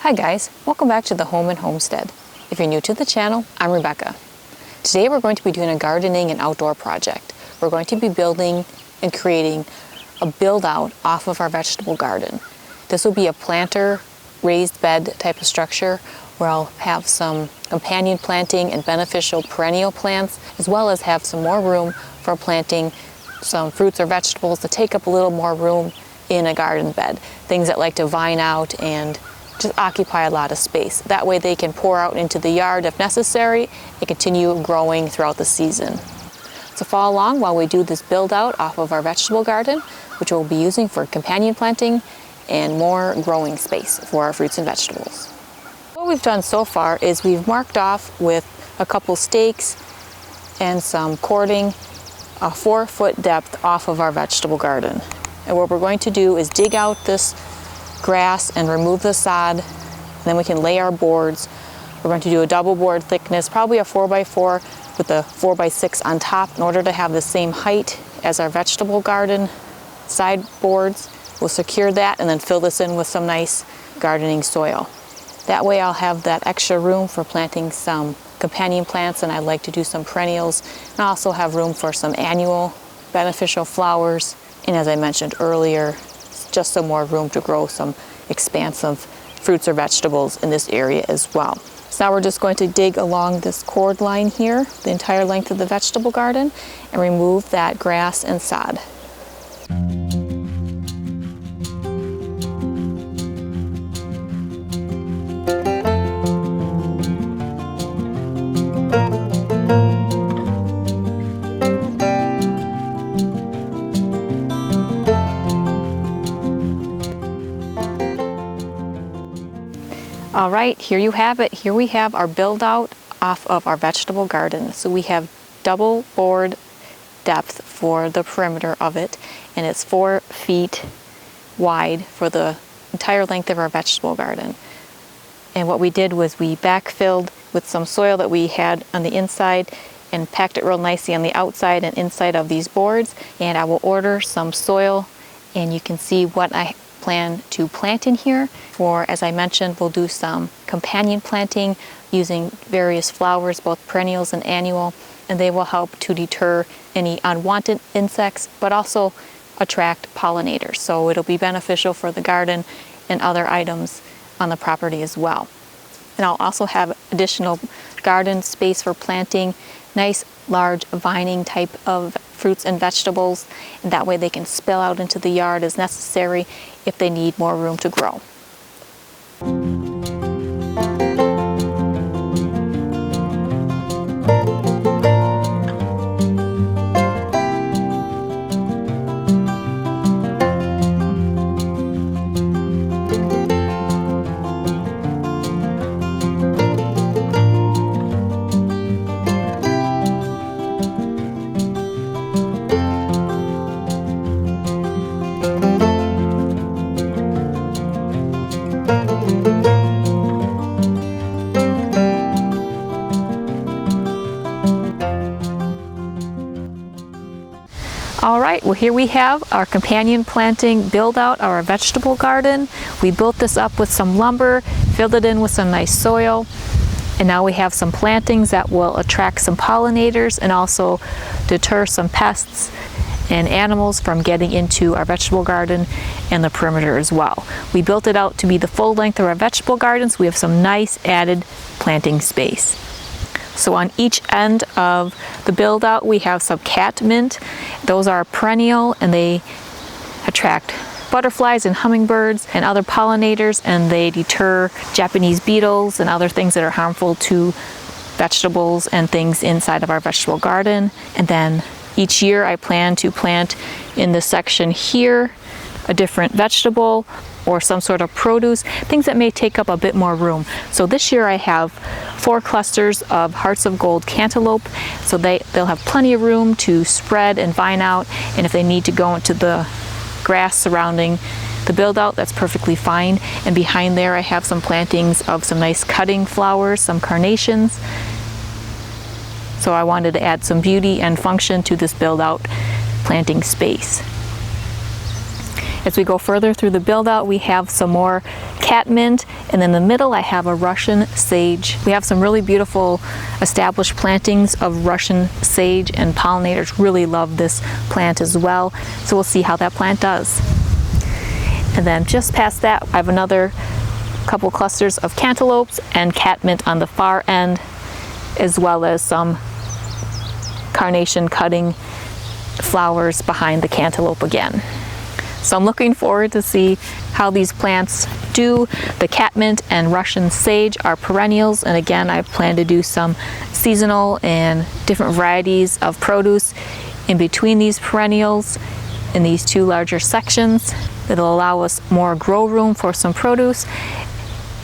Hi guys, welcome back to the Home and Homestead. If you're new to the channel, I'm Rebecca. Today we're going to be doing a gardening and outdoor project. We're going to be building and creating a build out off of our vegetable garden. This will be a planter raised bed type of structure where I'll have some companion planting and beneficial perennial plants, as well as have some more room for planting some fruits or vegetables to take up a little more room in a garden bed. Things that like to vine out and just occupy a lot of space. That way they can pour out into the yard if necessary and continue growing throughout the season. So follow along while we do this build out off of our vegetable garden, which we'll be using for companion planting and more growing space for our fruits and vegetables. What we've done so far is we've marked off with a couple stakes and some cording a 4-foot depth off of our vegetable garden. And what we're going to do is dig out this grass and remove the sod, and then we can lay our boards. We're going to do a double board thickness, probably a 4x4 with a 4x6 on top in order to have the same height as our vegetable garden side boards. We'll secure that and then fill this in with some nice gardening soil. That way I'll have that extra room for planting some companion plants, and I like to do some perennials, and I also have room for some annual beneficial flowers, and as I mentioned earlier, just some more room to grow some expansive fruits or vegetables in this area as well. So now we're just going to dig along this cord line here, the entire length of the vegetable garden, and remove that grass and sod. All right, here you have it. Here we have our build out off of our vegetable garden. So we have double board depth for the perimeter of it, and it's 4 feet wide for the entire length of our vegetable garden. And what we did was we backfilled with some soil that we had on the inside and packed it real nicely on the outside and inside of these boards. And I will order some soil, and you can see what I plan to plant in here. For, as I mentioned, we'll do some companion planting using various flowers, both perennials and annual, and they will help to deter any unwanted insects, but also attract pollinators. So it'll be beneficial for the garden and other items on the property as well. And I'll also have additional garden space for planting nice large vining type of fruits and vegetables, and that way they can spill out into the yard as necessary if they need more room to grow. All right, well here we have our companion planting build out our vegetable garden. We built this up with some lumber, filled it in with some nice soil, and now we have some plantings that will attract some pollinators and also deter some pests and animals from getting into our vegetable garden and the perimeter as well. We built it out to be the full length of our vegetable garden, so we have some nice added planting space. So on each end of the build out we have some catmint. Those are perennial and they attract butterflies and hummingbirds and other pollinators, and they deter Japanese beetles and other things that are harmful to vegetables and things inside of our vegetable garden. And then each year I plan to plant in this section here a different vegetable or some sort of produce, things that may take up a bit more room. So this year I have 4 clusters of hearts of gold cantaloupe, so they'll have plenty of room to spread and vine out, and if they need to go into the grass surrounding the build out, that's perfectly fine. And behind there I have some plantings of some nice cutting flowers, some carnations. So I wanted to add some beauty and function to this build out planting space. As we go further through the build out, we have some more catmint, and in the middle I have a Russian sage. We have some really beautiful established plantings of Russian sage, and pollinators really love this plant as well. So we'll see how that plant does. And then just past that, I have another couple clusters of cantaloupes and catmint on the far end, as well as some carnation cutting flowers behind the cantaloupe again. So I'm looking forward to see how these plants do. The catmint and Russian sage are perennials, and again I plan to do some seasonal and different varieties of produce in between these perennials in these two larger sections. That'll allow us more grow room for some produce,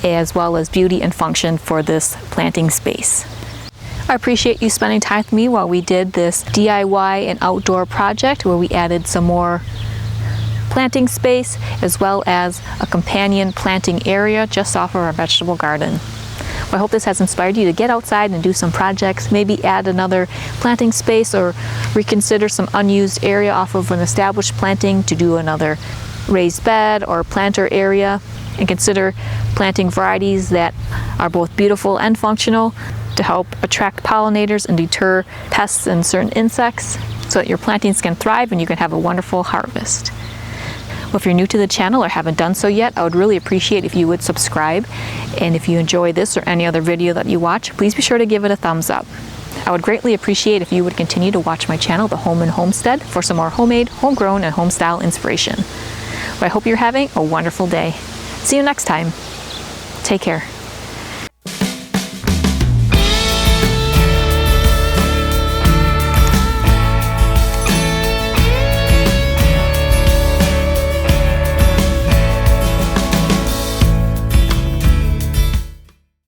as well as beauty and function for this planting space. I appreciate you spending time with me while we did this DIY and outdoor project where we added some more planting space as well as a companion planting area just off of our vegetable garden. Well, I hope this has inspired you to get outside and do some projects, maybe add another planting space or reconsider some unused area off of an established planting to do another raised bed or planter area, and consider planting varieties that are both beautiful and functional to help attract pollinators and deter pests and certain insects so that your plantings can thrive and you can have a wonderful harvest. Well, if you're new to the channel or haven't done so yet, I would really appreciate if you would subscribe. And if you enjoy this or any other video that you watch, please be sure to give it a thumbs up. I would greatly appreciate if you would continue to watch my channel, The Home and Homestead, for some more homemade, homegrown, and home-style inspiration. Well, I hope you're having a wonderful day. See you next time. Take care.